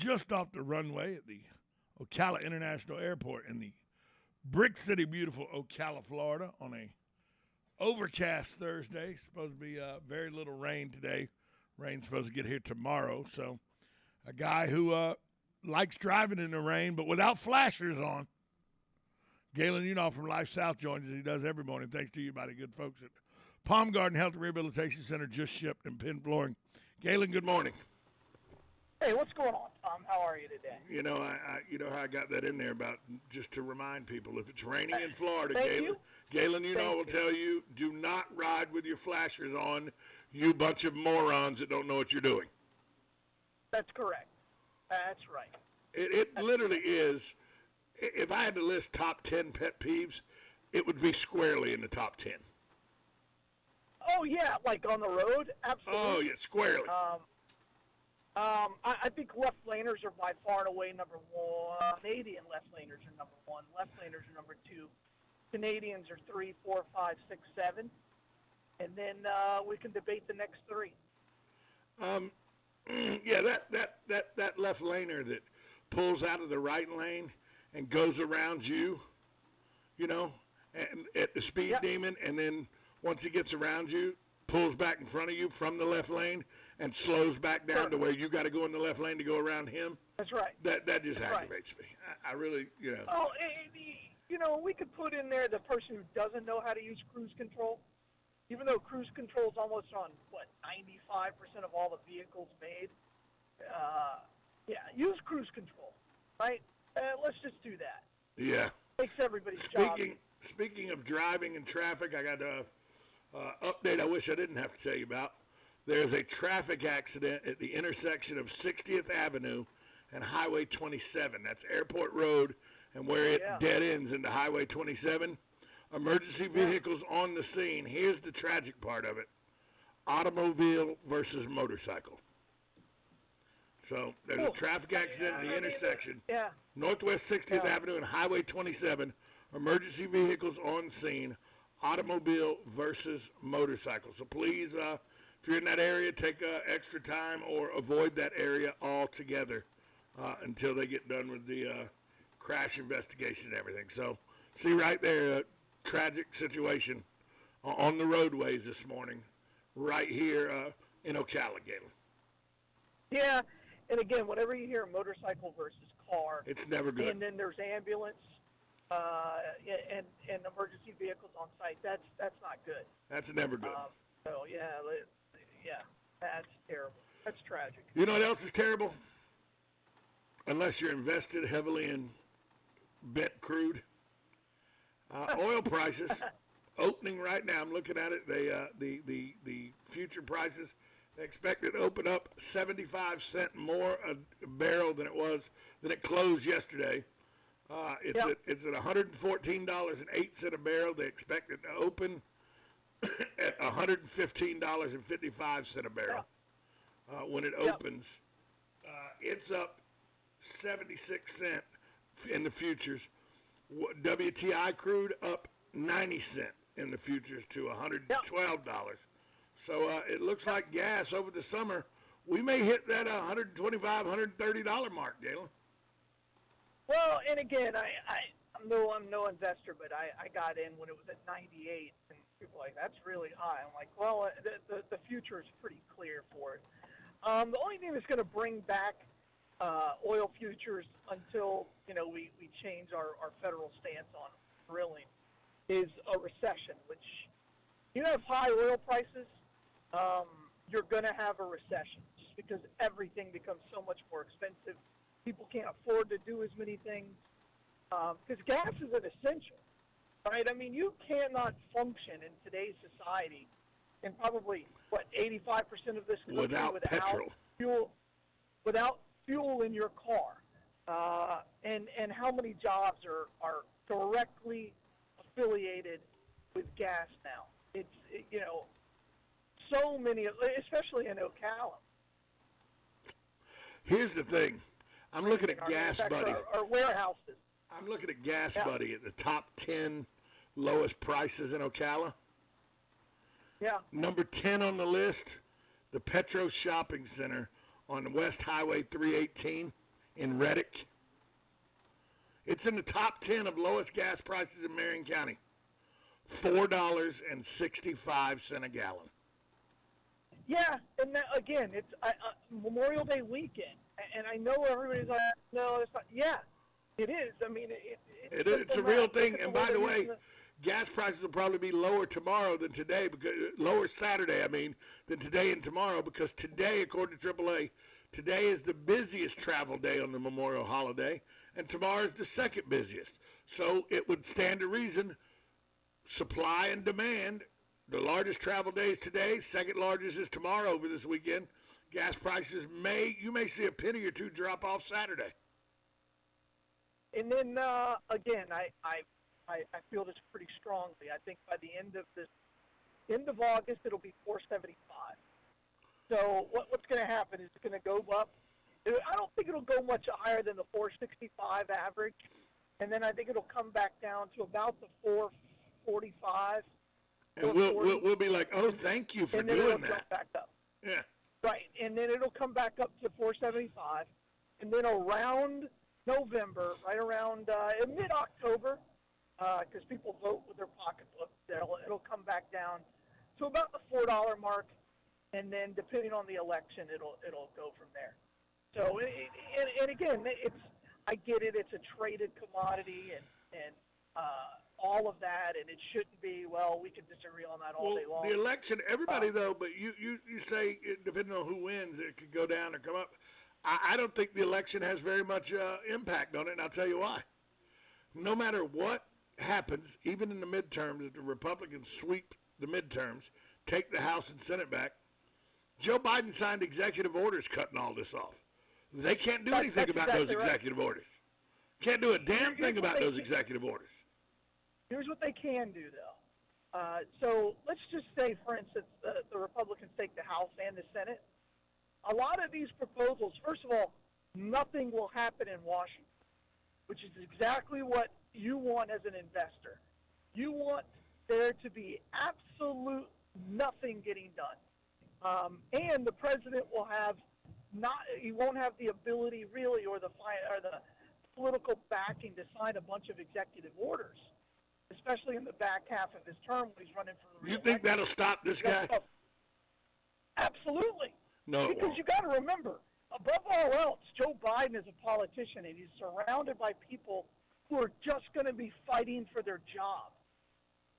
just off the runway at the Ocala International Airport in the Brick City, beautiful Ocala, Florida, on a overcast Thursday. Supposed to be very little rain today. Rain's supposed to get here tomorrow. So a guy who likes driving in the rain, but without flashers on. Galen Unoff from Life South joins us. He does every morning. Thanks to you by the good folks at Palm Garden Health and Rehabilitation Center, just shipped, and Penn Flooring. Galen, good morning. Hey, what's going on, Tom? How are you today? You know, you know how I got that in there about just to remind people, if it's raining in Florida, Galen, will tell you, do not ride with your flashers on, you bunch of morons that don't know what you're doing. That's correct. That's right. It literally is. If I had to list top 10 pet peeves, it would be squarely in the top 10. Oh, yeah, like on the road? Absolutely. Oh, yeah, squarely. I think left laners are by far and away number one. Canadian left laners are number one. Left laners are number two. Canadians are 3, 4, 5, 6, 7. And then we can debate the next three. Yeah, that left laner that pulls out of the right lane and goes around you, and at the speed demon, and then once he gets around you, pulls back in front of you from the left lane and slows back down to where you got to go in the left lane to go around him. That's right. That just aggravates me. I really, Oh, we could put in there the person who doesn't know how to use cruise control, even though cruise control is almost on 95% of all the vehicles made. Use cruise control, right? Let's just do that. Yeah. Makes everybody's job. Speaking of driving and traffic, I got a update I wish I didn't have to tell you about. There's a traffic accident at the intersection of 60th Avenue and Highway 27. That's Airport Road and where it dead ends into Highway 27. Emergency vehicles on the scene. Here's the tragic part of it. Automobile versus motorcycle. So there's a traffic accident at the intersection. Northwest 60th Avenue and Highway 27. Emergency vehicles on scene. Automobile versus motorcycle. So please, if you're in that area, take extra time or avoid that area altogether until they get done with the crash investigation and everything. So see right there, tragic situation on the roadways this morning, right here in Ocala, Galen. Yeah, and again, whenever you hear motorcycle versus car, it's never good. And then there's ambulance and emergency vehicles on site. That's not good. That's never good. That's terrible. That's tragic. You know what else is terrible? Unless you're invested heavily in bent crude, oil prices opening right now. I'm looking at it. They the future prices. They expect it to open up 75 cents more a barrel than it closed yesterday. It's at $114.08 a barrel. They expect it to open at $115.55 a barrel when it opens. It's up 76 cents in the futures. WTI crude up 90 cents in the futures to $112. So it looks like gas over the summer, we may hit that $125, $130 mark, Galen. Well, and again, I'm no investor, but I got in when it was at 98, and people were like, that's really high. I'm like, well, the future is pretty clear for it. The only thing that's going to bring back oil futures until we change our federal stance on drilling is a recession, which you have high oil prices, you're going to have a recession just because everything becomes so much more expensive. People can't afford to do as many things because gas is an essential, right? I mean, you cannot function in today's society in probably, 85% of this country without petrol. Without fuel in your car. And how many jobs are directly affiliated with gas now? It's, so many, especially in Ocala. Here's the thing. I'm looking at Gas Buddy. Our warehouses. I'm looking at Gas Buddy at the top 10 lowest prices in Ocala. Yeah. Number 10 on the list, the Petro Shopping Center on West Highway 318. in Reddick. It's in the top 10 of lowest gas prices in Marion County. $4.65 a gallon. Yeah, and that, again, it's Memorial Day weekend, and I know everybody's like, no, it's not. Yeah, it is. I mean, It's a real thing. And by the way, gas prices will probably be lower tomorrow than today, because lower Saturday, than today and tomorrow, because today, according to AAA, today is the busiest travel day on the Memorial holiday, and tomorrow is the second busiest. So it would stand to reason, supply and demand. The largest travel day is today. Second largest is tomorrow over this weekend. Gas prices you may see a penny or two drop off Saturday. And then again, I feel this pretty strongly. I think by the end of August, it'll be $4.75. So what's going to happen is it's going to go up. I don't think it'll go much higher than the $4.65 average, and then I think it'll come back down to about the $4.45. And we'll be like, oh, thank you for doing that. Back up. Yeah. Right, and then it'll come back up to $4.75, and then around November, right around mid-October, because people vote with their pocketbook, it'll come back down to about the $4 mark, and then depending on the election, it'll go from there. So, and again, I get it. It's a traded commodity, and all of that, and it shouldn't be. Well, we can disagree on that all day long. The election, everybody though, but you say depending on who wins, it could go down or come up. I don't think the election has very much impact on it, and I'll tell you why. No matter what happens, even in the midterms, if the Republicans sweep the midterms, take the House and Senate back, Joe Biden signed executive orders cutting all this off. They can't do anything about those executive orders. Can't do a damn thing about those executive orders. Here's what they can do, though. So let's just say, for instance, the Republicans take the House and the Senate. A lot of these proposals, first of all, nothing will happen in Washington, which is exactly what you want as an investor. You want there to be absolute nothing getting done. And the president will he won't have the ability really or the political backing to sign a bunch of executive orders, especially in the back half of his term when he's running for the reelection. You think that'll stop this guy? Absolutely. No. Because you got to remember, above all else, Joe Biden is a politician, and he's surrounded by people who are just going to be fighting for their job,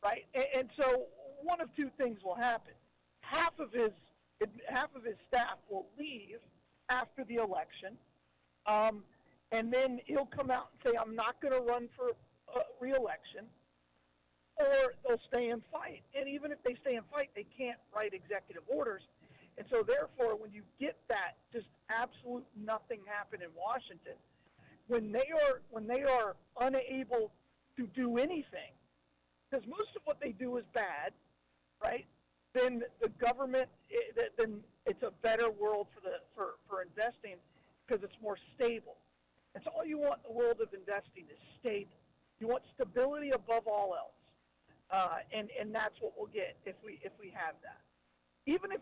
right? And so one of two things will happen. Half of his staff will leave after the election, and then he'll come out and say, I'm not going to run for re-election, or they'll stay and fight. And even if they stay and fight, they can't write executive orders. And so therefore, when you get that just absolute nothing happen in Washington, when they are unable to do anything, because most of what they do is bad, right? Then the government, then it's a better world for investing because it's more stable. That's all you want in the world of investing is stable. You want stability above all else, and that's what we'll get if we have that. Even if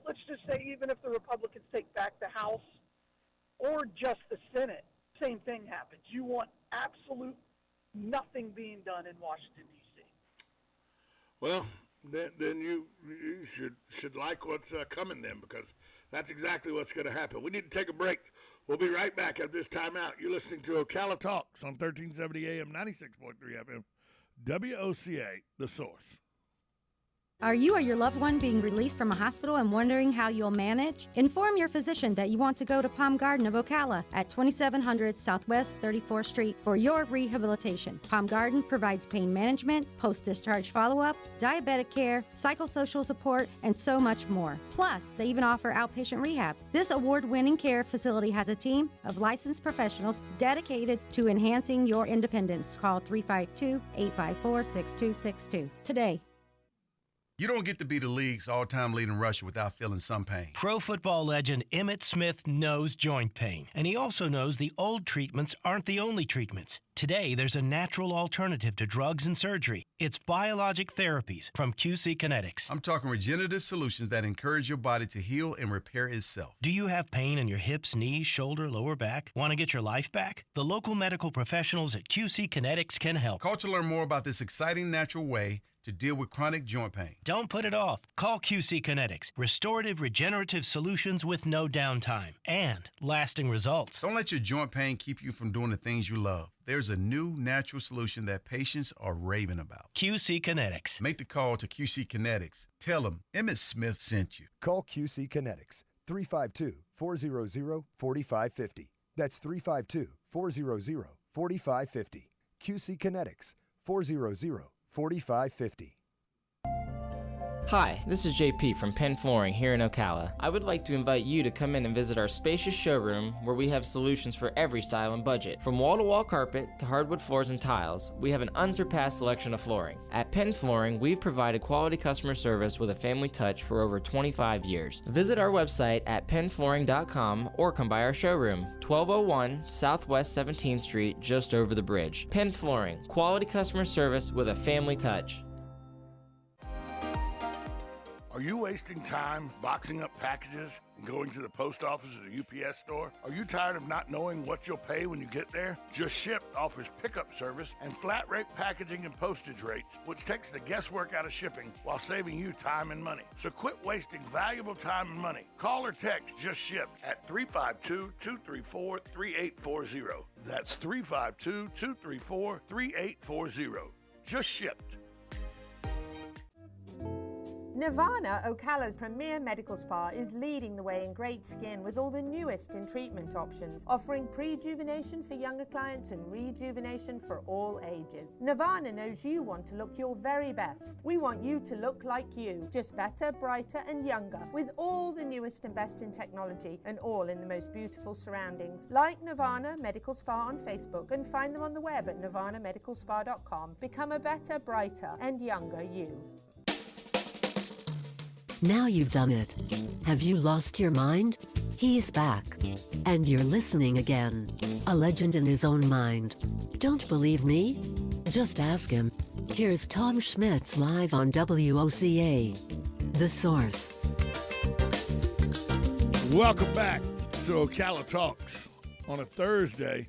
let's just say even if the Republicans take back the House or just the Senate, same thing happens. You want absolute nothing being done in Washington, D.C. Well, then you should like what's coming then, because that's exactly what's going to happen. We need to take a break. We'll be right back at this time out. You're listening to Ocala Talks on 1370 AM, 96.3 FM, WOCA, The Source. Are you or your loved one being released from a hospital and wondering how you'll manage? Inform your physician that you want to go to Palm Garden of Ocala at 2700 Southwest 34th Street for your rehabilitation. Palm Garden provides pain management, post-discharge follow-up, diabetic care, psychosocial support, and so much more. Plus, they even offer outpatient rehab. This award-winning care facility has a team of licensed professionals dedicated to enhancing your independence. Call 352-854-6262 today. You don't get to be the league's all-time leading rusher without feeling some pain. Pro football legend Emmitt Smith knows joint pain, and he also knows the old treatments aren't the only treatments. Today, there's a natural alternative to drugs and surgery. It's biologic therapies from QC Kinetics. I'm talking regenerative solutions that encourage your body to heal and repair itself. Do you have pain in your hips, knees, shoulder, lower back? Want to get your life back? The local medical professionals at QC Kinetics can help. Call to learn more about this exciting natural way to deal with chronic joint pain. Don't put it off. Call QC Kinetics. Restorative, regenerative solutions with no downtime and lasting results. Don't let your joint pain keep you from doing the things you love. There's a new natural solution that patients are raving about. QC Kinetics. Make the call to QC Kinetics. Tell them Emmitt Smith sent you. Call QC Kinetics, 352-400-4550. That's 352-400-4550. QC Kinetics, 400-4550. Hi, this is JP from Penn Flooring here in Ocala. I would like to invite you to come in and visit our spacious showroom where we have solutions for every style and budget. From wall-to-wall carpet to hardwood floors and tiles, we have an unsurpassed selection of flooring. At Penn Flooring, we've provided quality customer service with a family touch for over 25 years. Visit our website at pennflooring.com or come by our showroom, 1201 Southwest 17th Street, just over the bridge. Penn Flooring, quality customer service with a family touch. Are you wasting time boxing up packages and going to the post office or the UPS store? Are you tired of not knowing what you'll pay when you get there? Just Ship offers pickup service and flat rate packaging and postage rates, which takes the guesswork out of shipping while saving you time and money. So quit wasting valuable time and money. Call or text Just Ship at 352-234-3840. That's 352-234-3840. Just Shipped. Nirvana, Ocala's premier medical spa, is leading the way in great skin with all the newest in treatment options, offering prejuvenation for younger clients and rejuvenation for all ages. Nirvana knows you want to look your very best. We want you to look like you, just better, brighter and younger, with all the newest and best in technology and all in the most beautiful surroundings. Like Nirvana Medical Spa on Facebook and find them on the web at nirvanamedicalspa.com. Become a better, brighter and younger you. Now you've done it. Have you lost your mind? He's back. And you're listening again. A legend in his own mind. Don't believe me? Just ask him. Here's Tom Schmitz live on WOCA. The Source. Welcome back to Ocala Talks on a Thursday.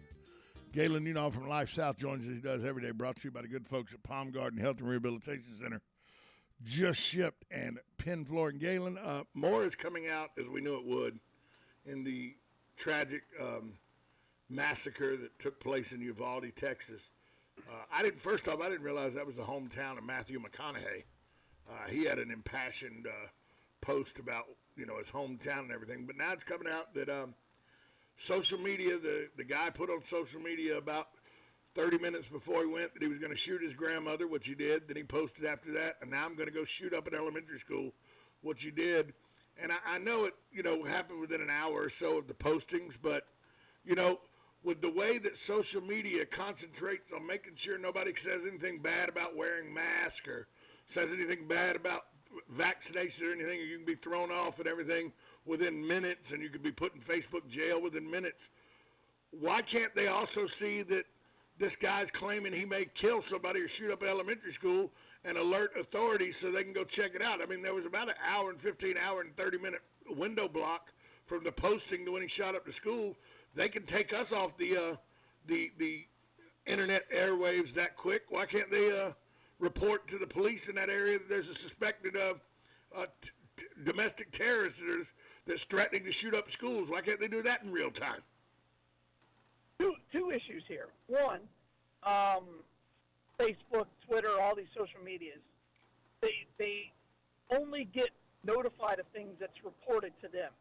Galen Unall from Life South joins us. He does every day. Brought to you by the good folks at Palm Garden Health and Rehabilitation Center. Just Shipped and Penn Flooring. Galen, more is coming out, as we knew it would, in the tragic massacre that took place in Uvalde, Texas. First off, I didn't realize that was the hometown of Matthew McConaughey. He had an impassioned post about, his hometown and everything. But now it's coming out that social media, the guy put on social media about 30 minutes before he went that he was going to shoot his grandmother, which he did. Then he posted after that, and now I'm going to go shoot up an elementary school, which he did. And I know it, happened within an hour or so of the postings, but, with the way that social media concentrates on making sure nobody says anything bad about wearing masks or says anything bad about vaccination or anything, or you can be thrown off and everything within minutes, and you could be put in Facebook jail within minutes. Why can't they also see that this guy's claiming he may kill somebody or shoot up an elementary school and alert authorities so they can go check it out? I mean, there was about an hour and 30-minute window block from the posting to when he shot up the school. They can take us off the internet airwaves that quick. Why can't they report to the police in that area that there's a suspected domestic terrorist that's threatening to shoot up schools? Why can't they do that in real time? Two issues here. One, Facebook, Twitter, all these social medias, they only get notified of things that's reported to them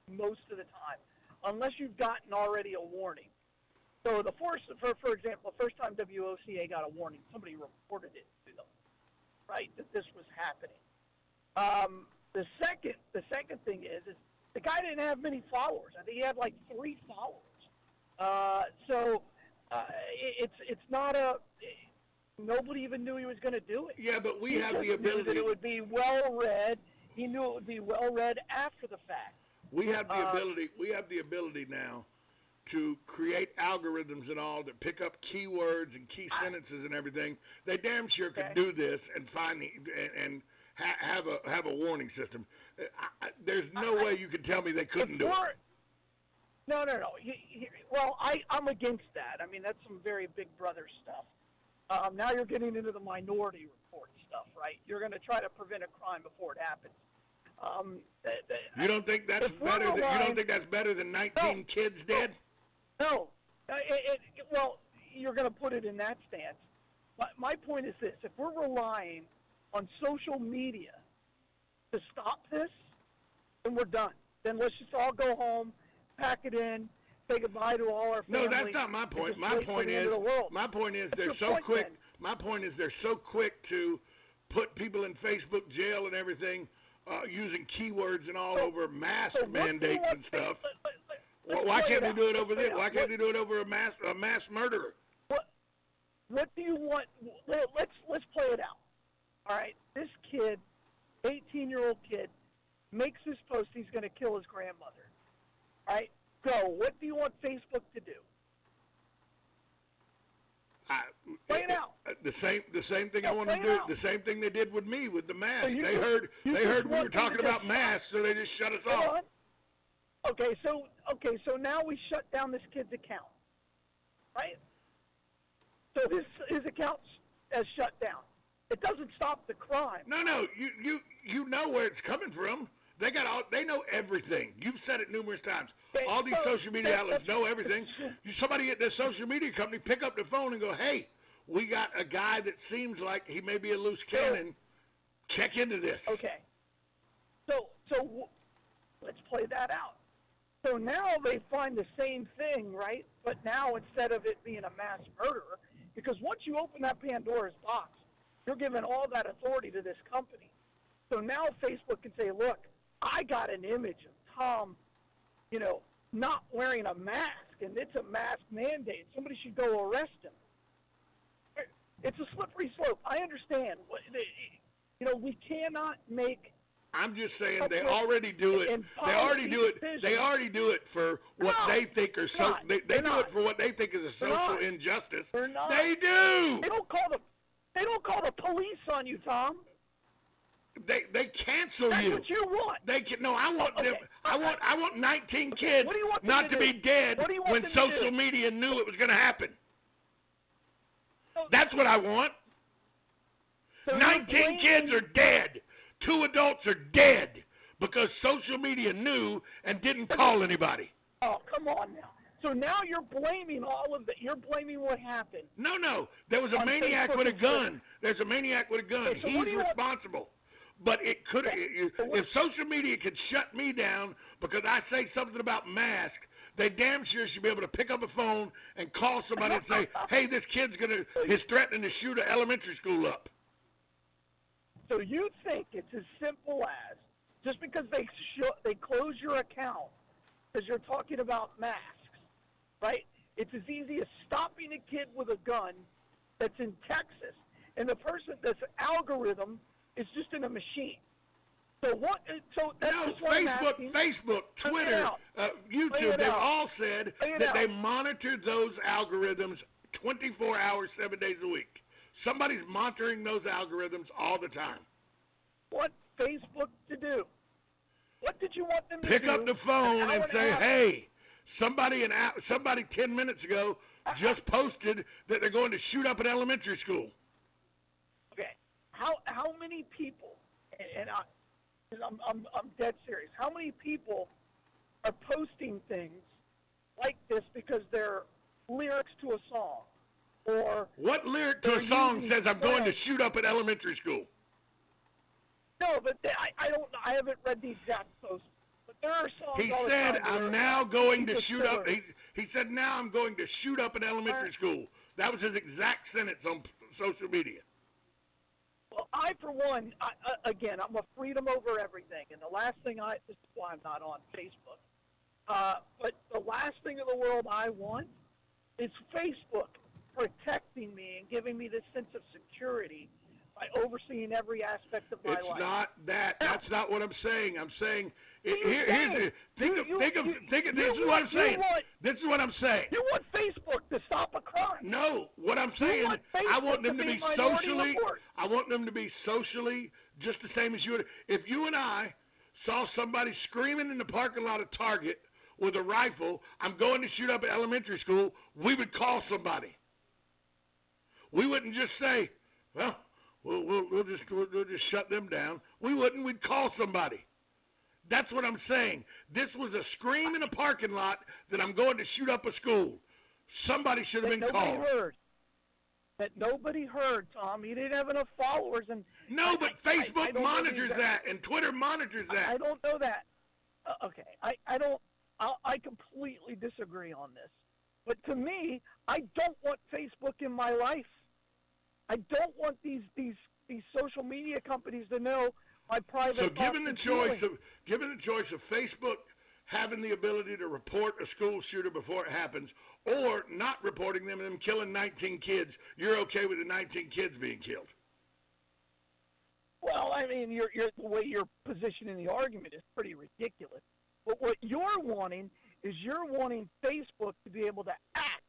most of the time, unless you've gotten already a warning. So for example, the first time WOCA got a warning, somebody reported it to them, right, that this was happening. The second thing is the guy didn't have many followers. I think he had like 3 followers. It's not nobody even knew he was going to do it. Yeah, but we He have just the knew ability. that it would be well read. He knew it would be well read after the fact. We have the ability. We have the ability now to create algorithms and all that pick up keywords and key sentences and everything. They damn sure could do this and find have a warning system. There's no way you could tell me they couldn't do it. No. Well, I'm against that. I mean, that's some very Big Brother stuff. Now you're getting into the Minority Report stuff, right? You're going to try to prevent a crime before it happens. You don't think that's better? You don't think that's better than 19 kids dead? No. Well, you're going to put it in that stance. My point is this: if we're relying on social media to stop this, then we're done. Then let's just all go home, pack it in, say goodbye to all our family. No, that's not my point. My point is they're so quick. Then? My point is they're so quick to put people in Facebook jail and everything, using keywords and all over mask mandates and stuff. Why can't they do it over there? Why can't they do it over a mass murderer? What do you want? Let's play it out. All right, this kid, 18-year-old kid, makes this post. He's going to kill his grandmother. All right, go. What do you want Facebook to do? Play it out. The same thing I want to do. The same thing they did with me with the mask. So they heard we were talking about masks, so they just shut us off. Okay, so now we shut down this kid's account, right? So his account has shut down. It doesn't stop the crime. No, you know where it's coming from. They know everything. You've said it numerous times. Okay, all these social media outlets know everything. Somebody at this social media company pick up the phone and go, "Hey, we got a guy that seems like he may be a loose cannon. Check into this." Okay. So let's play that out. So now they find the same thing, right? But now instead of it being a mass murderer, because once you open that Pandora's box, you're giving all that authority to this company. So now Facebook can say, look, I got an image of Tom, not wearing a mask, and it's a mask mandate. Somebody should go arrest him. It's a slippery slope. I understand. We cannot make... I'm just saying they already do it. They already do it. They already do it for what they think are so. They do it for what they think is a social injustice. They're not. They do. They don't call the police on you, Tom. They cancel That's you. What you want? They can. No, I want them. I want 19 kids not to be dead when social media knew it was going to happen. That's what I want. So 19 kids are dead. 2 adults are dead because social media knew and didn't call anybody. Oh, come on now. So now you're blaming all of that. You're blaming what happened. No. There was a maniac with a gun. There's a maniac with a gun. Okay, so he's responsible. But it could, if social media could shut me down because I say something about masks, they damn sure should be able to pick up a phone and call somebody and say, hey, this kid's is threatening to shoot an elementary school up. So you think it's as simple as just because they close your account because you're talking about masks, right? It's as easy as stopping a kid with a gun that's in Texas, and the person that's algorithm is just in a machine. So what? So that's Facebook, Twitter, YouTube, they've all said that they monitor those algorithms 24 hours, 7 days a week. Somebody's monitoring those algorithms all the time. What Facebook to do? What did you want them to Pick do? up the phone and say, hey, somebody 10 minutes ago just posted that they're going to shoot up an elementary school. Okay. How many people, and I'm dead serious, how many people are posting things like this because they're lyrics to a song? Or what lyric to a song says I'm going to shoot up an elementary school? No, but I haven't read the exact post. But there are songs. He said I'm now going to shoot up. He said now I'm going to shoot up an elementary school. That was his exact sentence on social media. Well, I for one, again, I'm a freedom over everything, and the last thing this is why I'm not on Facebook. But the last thing in the world I want is Facebook protecting me and giving me this sense of security by overseeing every aspect of my life. It's not that. That's not what I'm saying. I'm saying this is what I'm saying. This is what I'm saying. You want Facebook to stop a crime? No, what I'm saying, I want them to be socially. I want them to be socially just the same as you. If you and I saw somebody screaming in the parking lot of Target with a rifle, I'm going to shoot up at elementary school, we would call somebody. We wouldn't just say, well, we'll just shut them down. We wouldn't. We'd call somebody. That's what I'm saying. This was a scream in a parking lot that I'm going to shoot up a school. Somebody should have been called. That nobody heard, Tom. You didn't have enough followers. No, but Facebook monitors that, and Twitter monitors that. I don't know that. Okay, I completely disagree on this. But to me, I don't want Facebook in my life. I don't want these social media companies to know my private. So given the choice of Facebook having the ability to report a school shooter before it happens, or not reporting them and them killing 19 kids, you're okay with the 19 kids being killed? Well, I mean, the way you're positioning the argument is pretty ridiculous. But what you're wanting is Facebook to be able to act,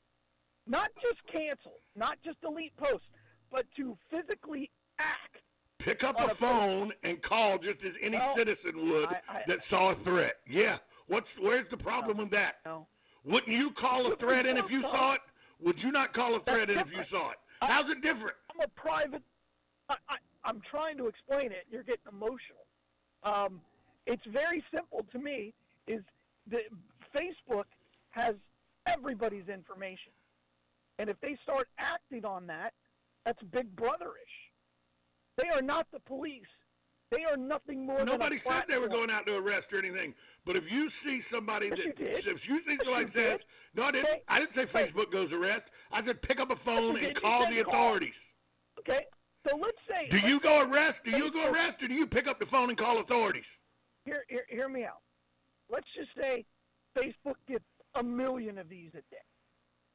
not just cancel, not just delete posts, but to physically act. Pick up a phone and call just as any citizen would that saw a threat. Yeah. Where's the problem with that? No. Wouldn't you call a threat in if you saw it? Would you not call a threat in if you saw it? How's it different? I'm a private. I'm trying to explain it. You're getting emotional. It's very simple to me. Is that Facebook has everybody's information, and if they start acting on that, that's Big Brother-ish. They are not the police. They are nothing more than a Nobody said they were platform. going out to arrest or anything. But if you see somebody Yes, you did. if you see Yes, somebody you says, did. no, I didn't. Okay. I didn't say Facebook goes arrest. I said pick up a phone you and did. You call said the call. authorities. Okay, so let's say. Do you go arrest? Do you go arrest, or do you pick up the phone and call authorities? Hear me out. Let's just say Facebook gets 1 million of these a day.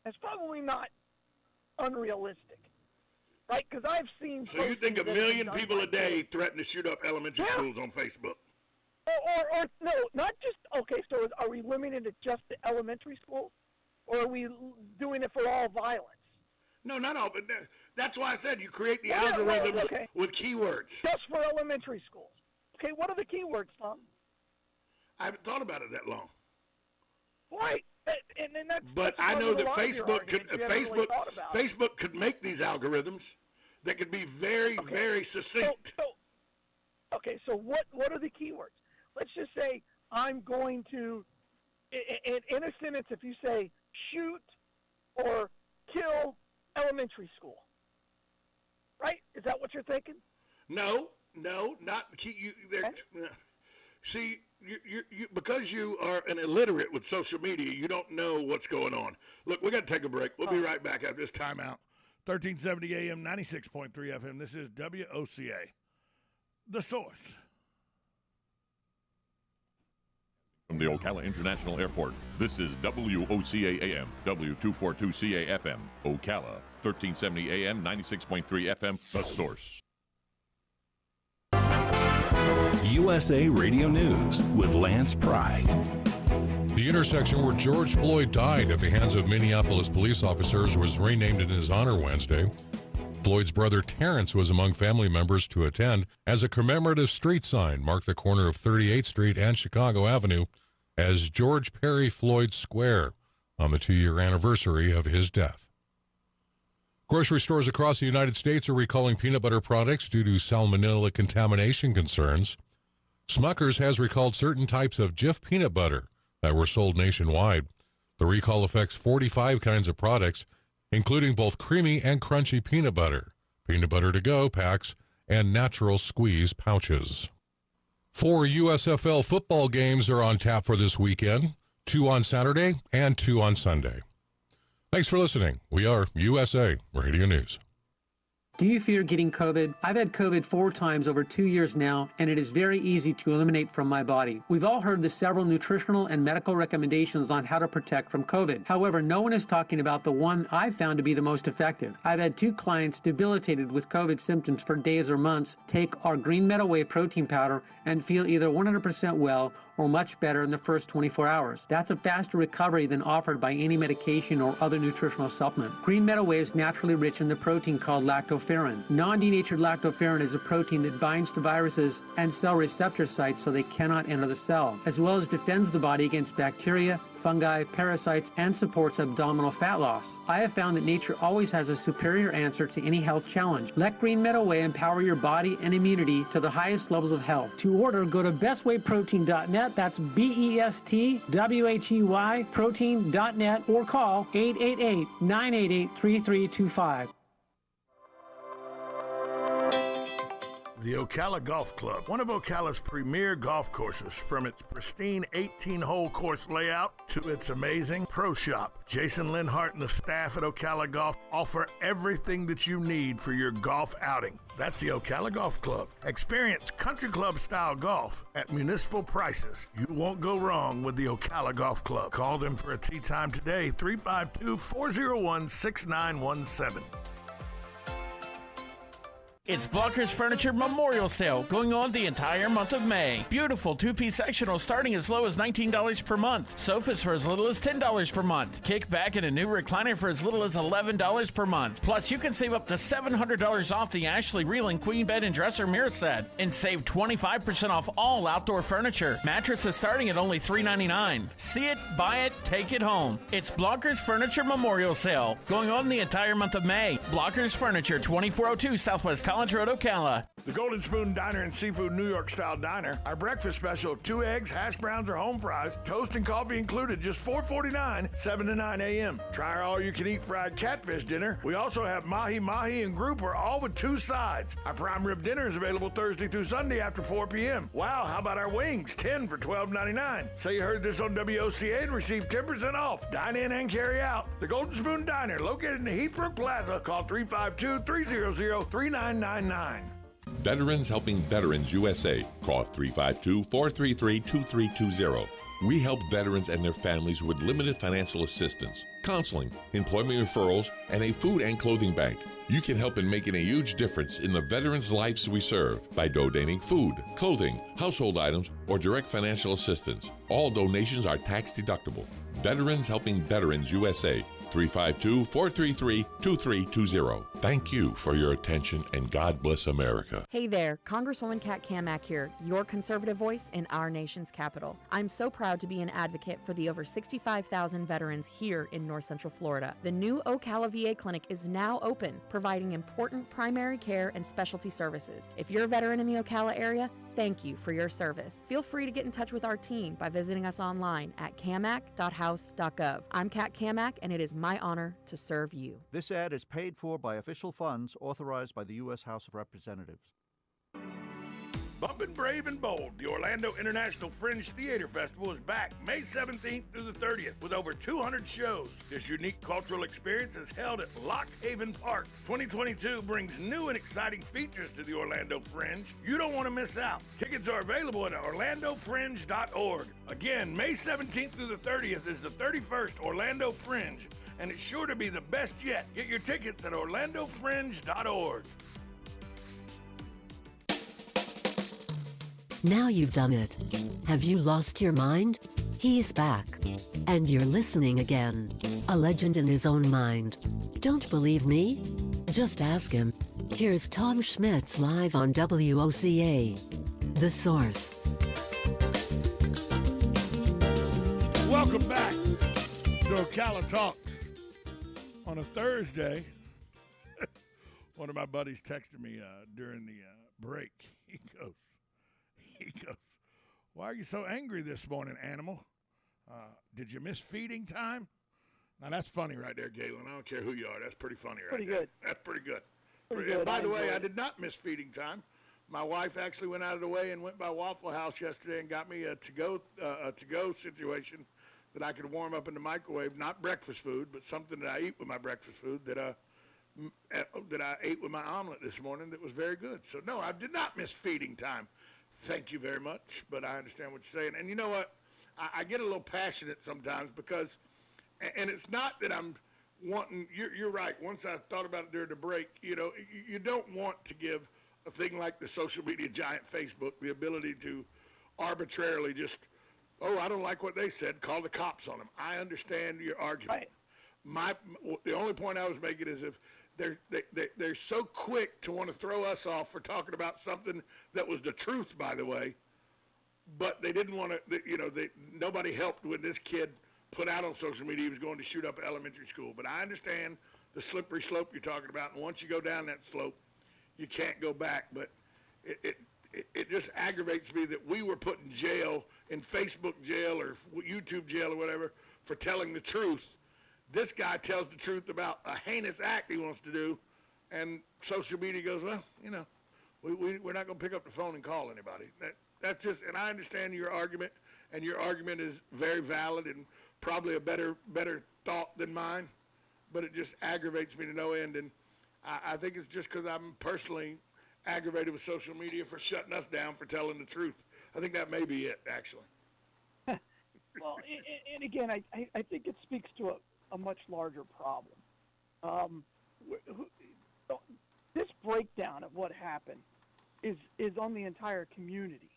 That's probably not unrealistic, right? Because I've seen. So you think 1 million people a day threaten to shoot up elementary schools on Facebook? Or no, not just, okay, so are we limiting it just to elementary schools? Or are we doing it for all violence? No, not all, but that's why I said you create the Well, algorithms with keywords. Just for elementary schools. Okay, what are the keywords, Tom? I haven't thought about it that long. Right, and then that's. But that's I know that part of your argument you haven't really thought about. Facebook could make these algorithms that could be very, very succinct. Okay, so what are the keywords? Let's just say I'm going to, in a sentence, if you say shoot or kill elementary school, right? Is that what you're thinking? No, not you. See, you because you are an illiterate with social media, you don't know what's going on. Look, we got to take a break. We'll be right back after this timeout. 1370 AM, 96.3 FM. This is WOCA, The Source. From the Ocala International Airport, this is WOCA AM, W242CA FM, Ocala, 1370 AM, 96.3 FM, The Source. USA Radio News with Lance Pry. The intersection where George Floyd died at the hands of Minneapolis police officers was renamed in his honor Wednesday. Floyd's brother Terrence was among family members to attend as a commemorative street sign marked the corner of 38th Street and Chicago Avenue as George Perry Floyd Square on the 2-year anniversary of his death. Grocery stores across the United States are recalling peanut butter products due to salmonella contamination concerns. Smucker's has recalled certain types of Jif peanut butter that were sold nationwide. The recall affects 45 kinds of products, including both creamy and crunchy peanut butter to-go packs, and natural squeeze pouches. 4 USFL football games are on tap for this weekend, 2 on Saturday and 2 on Sunday. Thanks for listening. We are USA Radio News. Do you fear getting COVID? I've had COVID 4 times over 2 years now, and it is very easy to eliminate from my body. We've all heard the several nutritional and medical recommendations on how to protect from COVID. However, no one is talking about the one I've found to be the most effective. I've had 2 clients debilitated with COVID symptoms for days or months take our Green Meadow Whey protein powder and feel either 100% well or much better in the first 24 hours. That's a faster recovery than offered by any medication or other nutritional supplement. Green Meadow Whey is naturally rich in the protein called lactoferrin. Non-denatured lactoferrin is a protein that binds to viruses and cell receptor sites so they cannot enter the cell, as well as defends the body against bacteria, fungi, parasites, and supports abdominal fat loss. I have found that nature always has a superior answer to any health challenge. Let Green Meadow Whey empower your body and immunity to the highest levels of health. To order, go to bestwayprotein.net. That's BESTWHEY protein.net or call 888-988-3325. The Ocala Golf Club, one of Ocala's premier golf courses, from its pristine 18-hole course layout to its amazing pro shop. Jason Linhart and the staff at Ocala Golf offer everything that you need for your golf outing. That's the Ocala Golf Club. Experience country club style golf at municipal prices. You won't go wrong with the Ocala Golf Club. Call them for a tee time today, 352-401-6917. It's Blockers Furniture Memorial Sale going on the entire month of May. Beautiful 2-piece sectional starting as low as $19 per month. Sofas for as little as $10 per month. Kick back in a new recliner for as little as $11 per month. Plus, you can save up to $700 off the Ashley Reeling Queen Bed and Dresser Mirror Set. And save 25% off all outdoor furniture. Mattresses starting at only $3.99. See it, buy it, take it home. It's Blockers Furniture Memorial Sale going on the entire month of May. Blockers Furniture, 2402 Southwest College Road, Ocala. The Golden Spoon Diner and Seafood New York Style Diner. Our breakfast special of 2 eggs, hash browns, or home fries, toast and coffee included, just $4.49, 7 to 9 a.m. Try our all-you-can-eat fried catfish dinner. We also have mahi-mahi and grouper, all with 2 sides. Our prime rib dinner is available Thursday through Sunday after 4 p.m. Wow, how about our wings? 10 for $12.99. Say you heard this on WOCA and receive 10% off. Dine in and carry out. The Golden Spoon Diner, located in the Heathbrook Plaza. Call 352-300-3999. Veterans Helping Veterans USA. Call 352-433-2320. We help veterans and their families with limited financial assistance, counseling, employment referrals, and a food and clothing bank. You can help in making a huge difference in the veterans' lives we serve by donating food, clothing, household items, or direct financial assistance. All donations are tax deductible. Veterans Helping Veterans USA. 352-433-2320. Thank you for your attention, and God bless America. Hey there, Congresswoman Kat Kamak here, your conservative voice in our nation's capital. I'm so proud to be an advocate for the over 65,000 veterans here in North Central Florida. The new Ocala VA clinic is now open, providing important primary care and specialty services. If you're a veteran in the Ocala area, thank you for your service. Feel free to get in touch with our team by visiting us online at camac.house.gov. I'm Kat Kamak, and it is my honor to serve you. This ad is paid for by official funds authorized by the U.S. House of Representatives. Bumpin' Brave and Bold, the Orlando International Fringe Theater Festival is back May 17th through the 30th with over 200 shows. This unique cultural experience is held at Lock Haven Park. 2022 brings new and exciting features to the Orlando Fringe. You don't want to miss out. Tickets are available at orlandofringe.org. Again, May 17th through the 30th is the 31st Orlando Fringe, and it's sure to be the best yet. Get your tickets at orlandofringe.org. Now you've done it. Have you lost your mind? He's back. And you're listening again. A legend in his own mind. Don't believe me? Just ask him. Here's Tom Schmitz live on WOCA. The Source. Welcome back to Ocala Talks. On a Thursday, one of my buddies texted me during the break. He goes, why are you so angry this morning, animal? Did you miss feeding time? Now, that's funny right there, Galen. I don't care who you are. That's pretty funny right there. Good. That's pretty good. Pretty good. By the way, I did not miss feeding time. My wife actually went out of the way and went by Waffle House yesterday and got me a to-go situation that I could warm up in the microwave. Not breakfast food, but something that I eat with my breakfast food that that I ate with my omelet this morning that was very good. So, no, I did not miss feeding time. Thank you very much, but I understand what you're saying. And you know what? I get a little passionate sometimes because, and it's not that I'm wanting, you're right. Once I thought about it during the break, you don't want to give a thing like the social media giant Facebook the ability to arbitrarily just, I don't like what they said, call the cops on them. I understand your argument. Right. The only point I was making is if they're so quick to want to throw us off for talking about something that was the truth, by the way, but they didn't want to, nobody helped when this kid put out on social media he was going to shoot up elementary school. But I understand the slippery slope you're talking about, and once you go down that slope, you can't go back. But it just aggravates me that we were put in jail, in Facebook jail or YouTube jail or whatever, for telling the truth. This guy tells the truth about a heinous act he wants to do, and social media goes, well, we're not going to pick up the phone and call anybody. That's just, and I understand your argument, and your argument is very valid and probably a better thought than mine, but it just aggravates me to no end. And I think it's just because I'm personally aggravated with social media for shutting us down for telling the truth. I think that may be it, actually. Well, and again, I think it speaks to a much larger problem. This breakdown of what happened is on the entire community.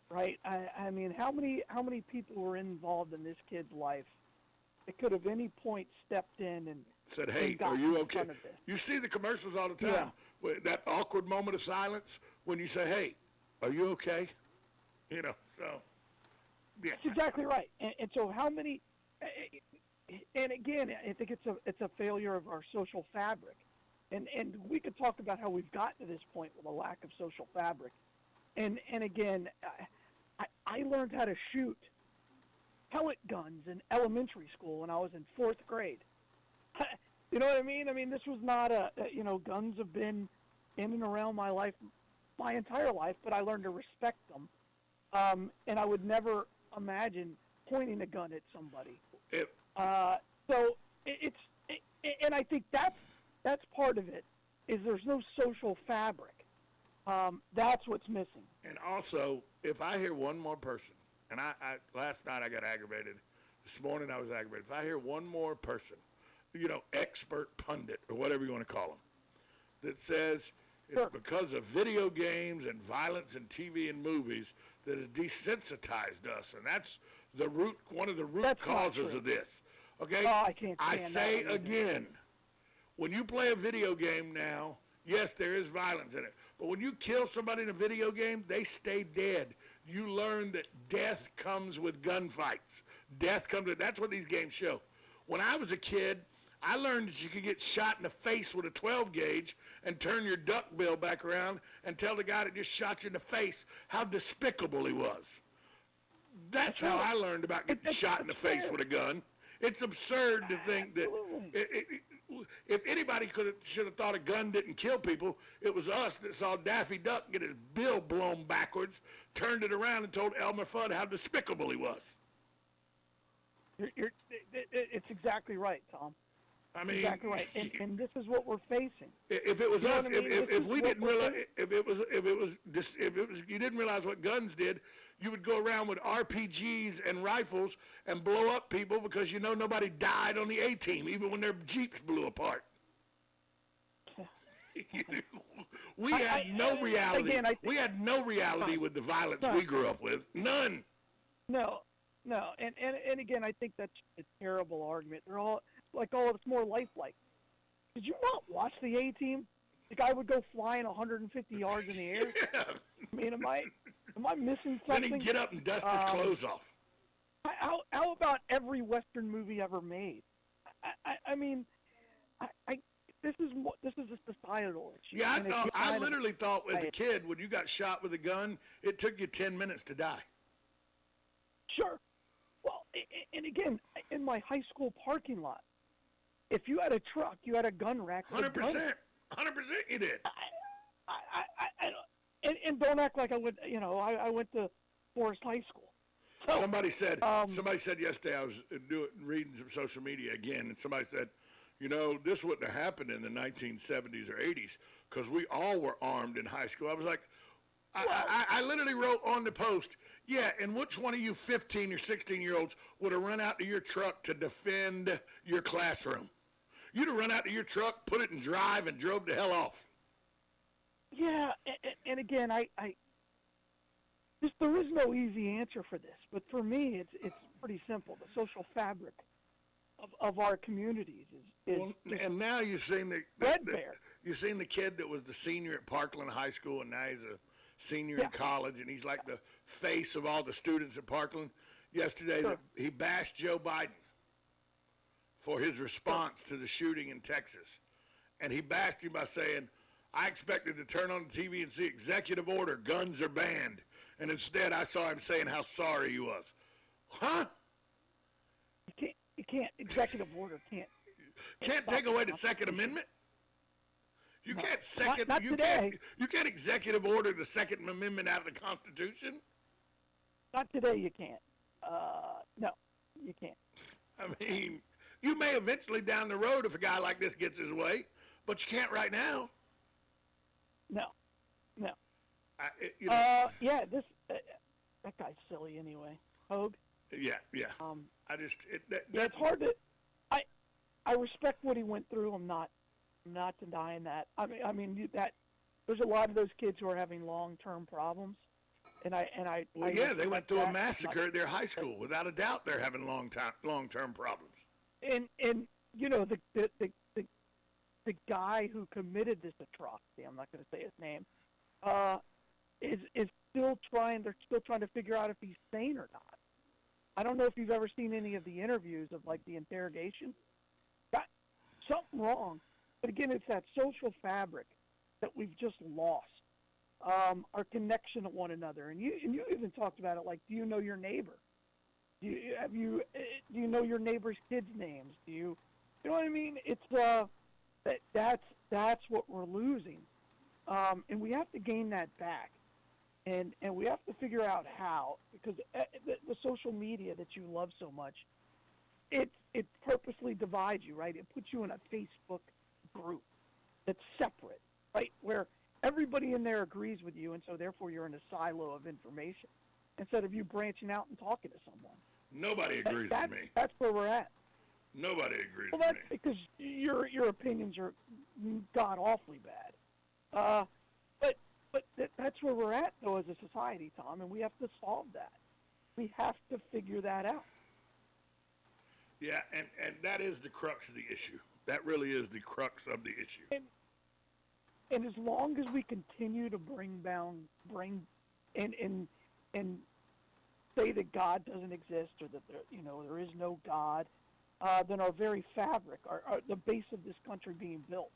Right. I mean, how many people were involved in this kid's life that could have any point stepped in and said, "Hey, are you okay?" You see the commercials all the time. Yeah. That awkward moment of silence when you say, "Hey, are you okay?" So yeah. That's exactly right. And so how many? And again, I think it's a failure of our social fabric, and we could talk about how we've gotten to this point with a lack of social fabric. And again, I learned how to shoot pellet guns in elementary school when I was in 4th grade. You know what I mean? I mean, this was not guns have been in and around my life, my entire life, but I learned to respect them. And I would never imagine pointing a gun at somebody. So and I think that's part of it, is there's no social fabric. That's what's missing. And also, if I hear one more person, and I last night I got aggravated, this morning I was aggravated. If I hear one more person, expert pundit or whatever you want to call them, that says it's because of video games and violence and TV and movies that has desensitized us, and that's one of the root causes of this. Okay? I can't I say again, when you play a video game now, yes, there is violence in it. But when you kill somebody in a video game, they stay dead. You learn that death comes with gunfights. That's what these games show. When I was a kid, I learned that you could get shot in the face with a 12 gauge and turn your duck bill back around and tell the guy that just shot you in the face how despicable he was. That's how I learned about getting shot in the face with a gun. It's absurd to think that if anybody should have thought a gun didn't kill people, it was us that saw Daffy Duck get his bill blown backwards, turned it around, and told Elmer Fudd how despicable he was. It's exactly right, Tom. I mean, exactly right, and this is what we're facing. If it was us, if we didn't realize, if it was you didn't realize what guns did, you would go around with RPGs and rifles and blow up people because nobody died on the A-team, even when their Jeeps blew apart. We had no reality. Again, we had no reality with the violence we grew up with. None. No, and again, I think that's a terrible argument. They're all it's more lifelike. Did you not watch the A-team? The guy would go flying 150 yards in the air. Yeah. I mean, am I missing something? Then he'd get up and dust his clothes off. How about every Western movie ever made? I mean, this is a societal issue. Yeah, I literally thought as a kid when you got shot with a gun, it took you 10 minutes to die. Sure. Well, and again, in my high school parking lot, if you had a truck, you had a gun rack. 100%. 100% you did. And don't act like I would. I went to Forest High School. So, somebody said yesterday, I was reading some social media again, and somebody said, you know, this wouldn't have happened in the 1970s or 80s because we all were armed in high school. I was like, I literally wrote on the post, yeah, and which one of you 15 or 16-year-olds would have run out to your truck to defend your classroom? You'd have run out to your truck, put it in drive, and drove the hell off. Yeah, and again, there is no easy answer for this, but for me, it's pretty simple. The social fabric of our communities is and now you've seen you've seen the kid that was the senior at Parkland High School, and now he's a senior in college, and he's like the face of all the students at Parkland. Yesterday, he bashed Joe Biden for his response to the shooting in Texas, and he bashed him by saying, I expected to turn on the TV and see executive order, guns are banned. And instead, I saw him saying how sorry he was. Huh? You can't, executive order can't take away the Second Amendment? You can't you can't executive order the Second Amendment out of the Constitution? Not today, you can't. No, you can't. I mean, you may eventually down the road if a guy like this gets his way, but you can't right now. No. Yeah, that guy's silly anyway. Hogue. Yeah. It's hard to. I respect what he went through. I'm not denying that. I mean that there's a lot of those kids who are having long-term problems, and I. They went through a massacre at their high school. Without a doubt, they're having long-term problems. And you know the guy who committed this atrocity, I'm not going to say his name, is still trying. They're still trying to figure out if he's sane or not. I don't know if you've ever seen any of the interviews of like the interrogation. Got something wrong, but again, it's that social fabric that we've just lost. Our connection to one another, and you even talked about it. Like, do you know your neighbor? Do you know your neighbor's kids' names? You know what I mean? It's that's what we're losing, and we have to gain that back, and we have to figure out how, because the social media that you love so much, it purposely divides you, right? It puts you in a Facebook group that's separate, right, where everybody in there agrees with you, and so therefore you're in a silo of information instead of you branching out and talking to someone. Nobody agrees with me. That's where we're at. Nobody agrees with that's me. Because your opinions are god awfully bad. But that's where we're at, though, as a society, Tom, and we have to solve that. We have to figure that out. Yeah, and that is the crux of the issue. That really is the crux of the issue. And as long as we continue to bring and say that God doesn't exist, or that there is no God, then our very fabric, the base of this country being built,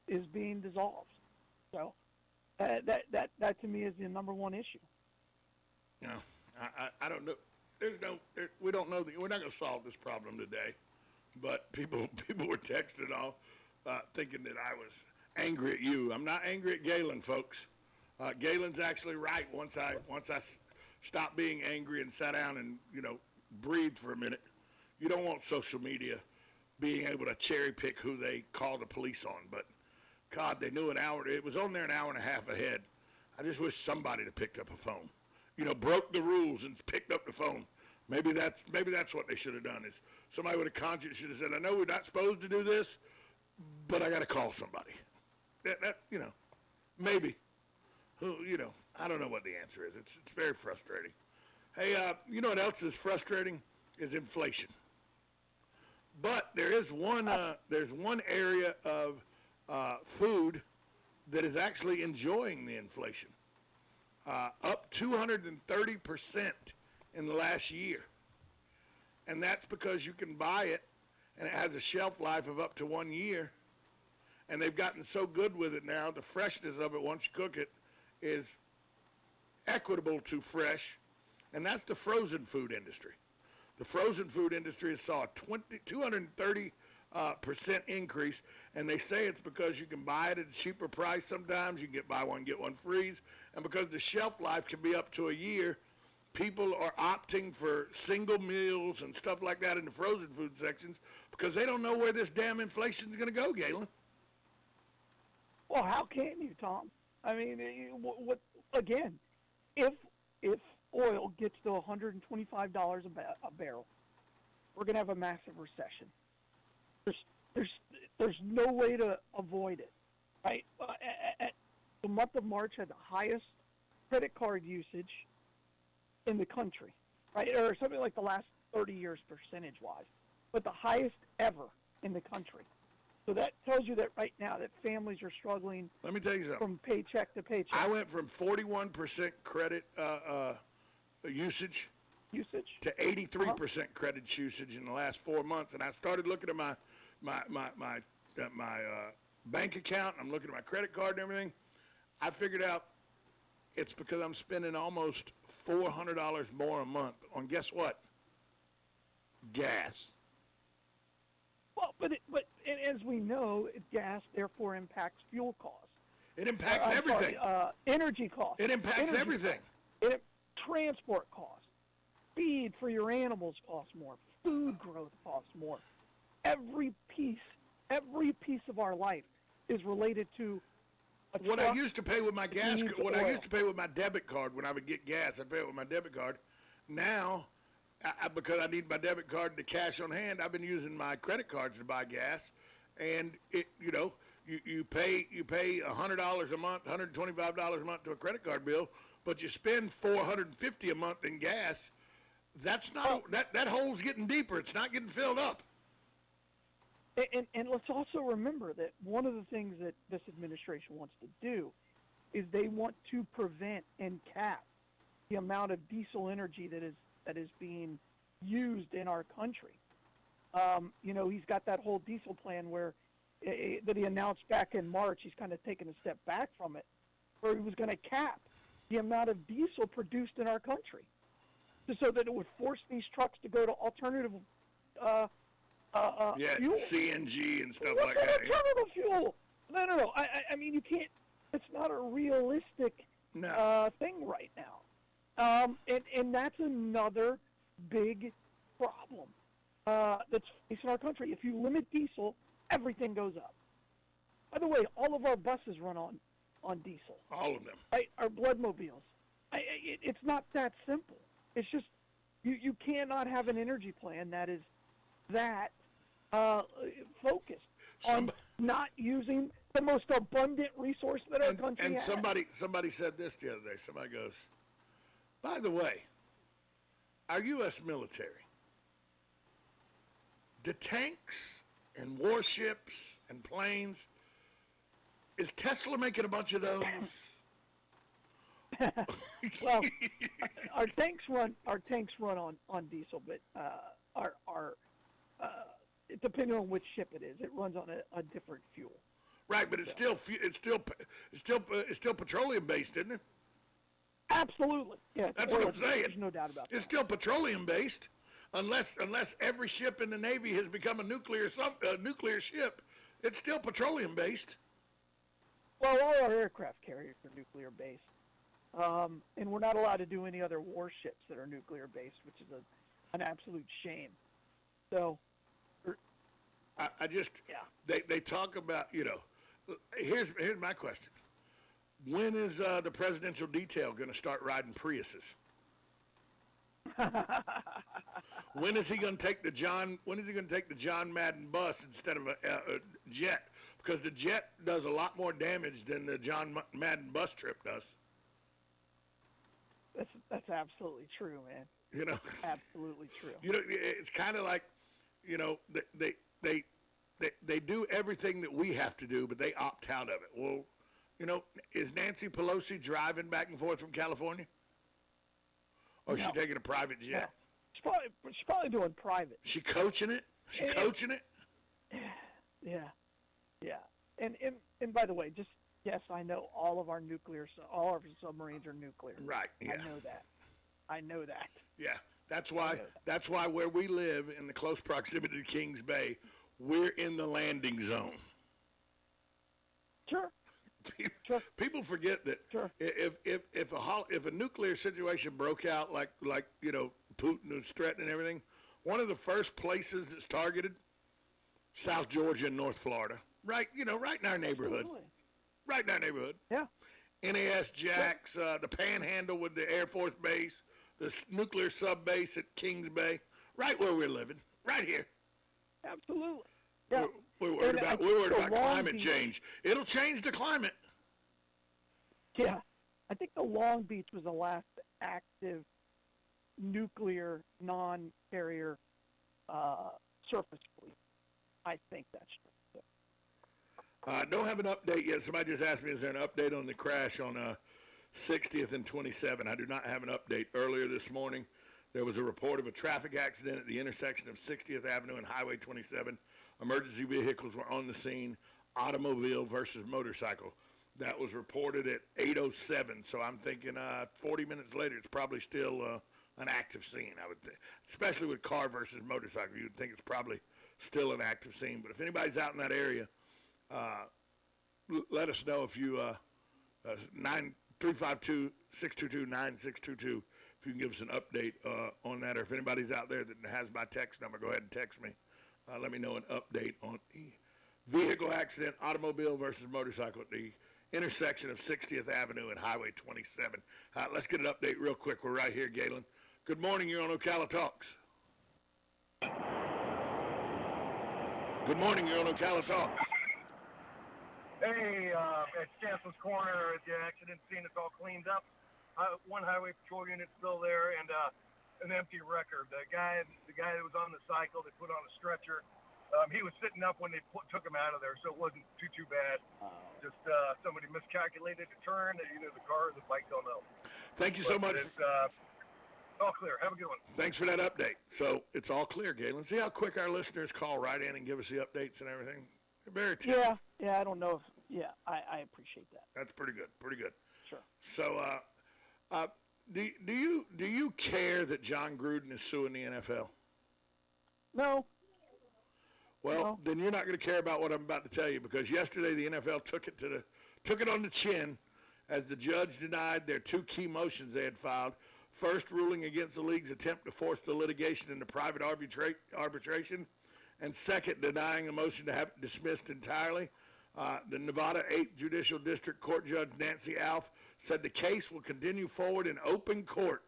is being dissolved. So that to me is the number one issue. No, I don't know. We don't know we're not going to solve this problem today. But people were texting all, thinking that I was angry at you. I'm not angry at Galen, folks. Galen's actually right. Once I stopped being angry and sat down and breathed for a minute. You don't want social media being able to cherry pick who they call the police on. But God, they knew an hour. It was on there an hour and a half ahead. I just wish somebody had picked up a phone. Broke the rules and picked up the phone. Maybe that's what they should have done. Is somebody with a conscience should have said, I know we're not supposed to do this, but I got to call somebody. Maybe. I don't know what the answer is. It's very frustrating. Hey, you know what else is frustrating? Is inflation. But there is there's one area of food that is actually enjoying the inflation. Up 230% in the last year. And that's because you can buy it, and it has a shelf life of up to 1 year. And they've gotten so good with it now, the freshness of it once you cook it is equitable to fresh, and that's the frozen food industry. The frozen food industry saw a 230% increase, and they say it's because you can buy it at a cheaper price sometimes. You can buy one, get one free, and because the shelf life can be up to a year, people are opting for single meals and stuff like that in the frozen food sections because they don't know where this damn inflation is going to go, Galen. Well, how can you, Tom? I mean, what again? If oil gets to $125 a barrel, we're going to have a massive recession. There's no way to avoid it, right? The month of March had the highest credit card usage in the country, right? Or something like the last 30 years percentage-wise, but the highest ever in the country. So that tells you that right now that families are struggling. Let me tell you something. From paycheck to paycheck. I went from 41% credit usage to 83% credit usage in the last 4 months, and I started looking at my bank account. I'm looking at my credit card and everything. I figured out it's because I'm spending almost $400 more a month on, guess what? Gas. Well, but as we know, gas therefore impacts fuel costs. It impacts everything. Energy costs. It impacts everything. Transport costs. Feed for your animals costs more. Food growth costs more. Every piece of our life is related to what I used to pay with my gas, I used to pay with my debit card when I would get gas, I pay it with my debit card. Now, because I need my debit card to cash on hand, I've been using my credit cards to buy gas, and you pay $100 a month, $125 a month to a credit card bill, but you spend $450 a month in gas. That's not that hole's getting deeper. It's not getting filled up. And let's also remember that one of the things that this administration wants to do is they want to prevent and cap the amount of diesel energy that is being used in our country. He's got that whole diesel plan that he announced back in March. He's kind of taken a step back from it, where he was going to cap the amount of diesel produced in our country, so that it would force these trucks to go to alternative fuel. CNG and stuff like that. that. Alternative fuel. No. I mean, you can't. It's not a realistic thing right now. And that's another big problem that's facing our country. If you limit diesel, everything goes up. By the way, all of our buses run on diesel. All of them. Right? Our bloodmobiles. It's not that simple. It's just you cannot have an energy plan that is that focused on not using the most abundant resource that our country has. And somebody said this the other day. Somebody goes, by the way, our U.S. military, the tanks and warships and planes, is Tesla making a bunch of those? Well, our tanks run on diesel, but depending on which ship it is, it runs on a different fuel. Right, but it's still petroleum based, isn't it? Absolutely. Yeah, that's what I'm saying. There's no doubt about that. It's still petroleum based, unless every ship in the Navy has become a nuclear ship. It's still petroleum based. Well, all our aircraft carriers are nuclear based, and we're not allowed to do any other warships that are nuclear based, which is an absolute shame. So, they talk about, here's my question. When is the presidential detail going to start riding Priuses? When is he going to take the John Madden bus instead of a jet? Because the jet does a lot more damage than the John Madden bus trip does. That's absolutely true, man. Absolutely true. It's kind of like, they do everything that we have to do, but they opt out of it. Well, is Nancy Pelosi driving back and forth from California? Or is she taking a private jet? No. She's probably doing private. She coaching it? Coaching it? Yeah. And by the way, yes, I know all of our submarines are nuclear. Right. Yeah. I know that. Yeah. That's why where we live in the close proximity to Kings Bay, we're in the landing zone. Sure. People forget that if a nuclear situation broke out like Putin was threatening everything, one of the first places that's targeted, South Georgia and North Florida, right in our neighborhood. Absolutely. Right in our neighborhood. Yeah. NAS Jacks, the Panhandle with the Air Force Base, the nuclear sub base at Kings Bay, right where we're living, right here. Absolutely. Yeah. We're worried about climate change. It'll change the climate. Yeah. I think the Long Beach was the last active nuclear non-carrier surface fleet. I think that's true. Don't have an update yet. Somebody just asked me, is there an update on the crash on 60th and 27? I do not have an update. Earlier this morning, there was a report of a traffic accident at the intersection of 60th Avenue and Highway 27. Emergency vehicles were on the scene, automobile versus motorcycle. That was reported at 8:07, so I'm thinking 40 minutes later, it's probably still an active scene, I would think. Especially with car versus motorcycle, you would think it's probably still an active scene. But if anybody's out in that area, let us know if you 352-622-9622 if you can give us an update on that, or if anybody's out there that has my text number, go ahead and text me. Let me know an update on the vehicle accident, automobile versus motorcycle at the intersection of 60th Avenue and Highway 27. Let's get an update real quick. We're right here, Galen. Good morning. You're on Ocala Talks. Good morning. You're on Ocala Talks. Hey, at Chancellor's Corner at the accident scene, it's all cleaned up. One highway patrol unit still there, and an empty wrecker. The guy that was on the cycle, they put on a stretcher. He was sitting up when they took him out of there, so it wasn't too bad. Just somebody miscalculated the turn, either the car or the bike, don't know. Thank you so much. It's all clear. Have a good one. Thanks for that update. So it's all clear, Galen. See how quick our listeners call right in and give us the updates and everything? They're very attentive. Yeah, I don't know if, I appreciate that. That's pretty good. Sure. So, do you care that John Gruden is suing the NFL? No. Well, then you're not going to care about what I'm about to tell you, because yesterday the NFL took it on the chin as the judge denied their two key motions they had filed. First, ruling against the league's attempt to force the litigation into private arbitration, and second, denying the motion to have it dismissed entirely. The Nevada 8th Judicial District Court Judge Nancy Alf said the case will continue forward in open court,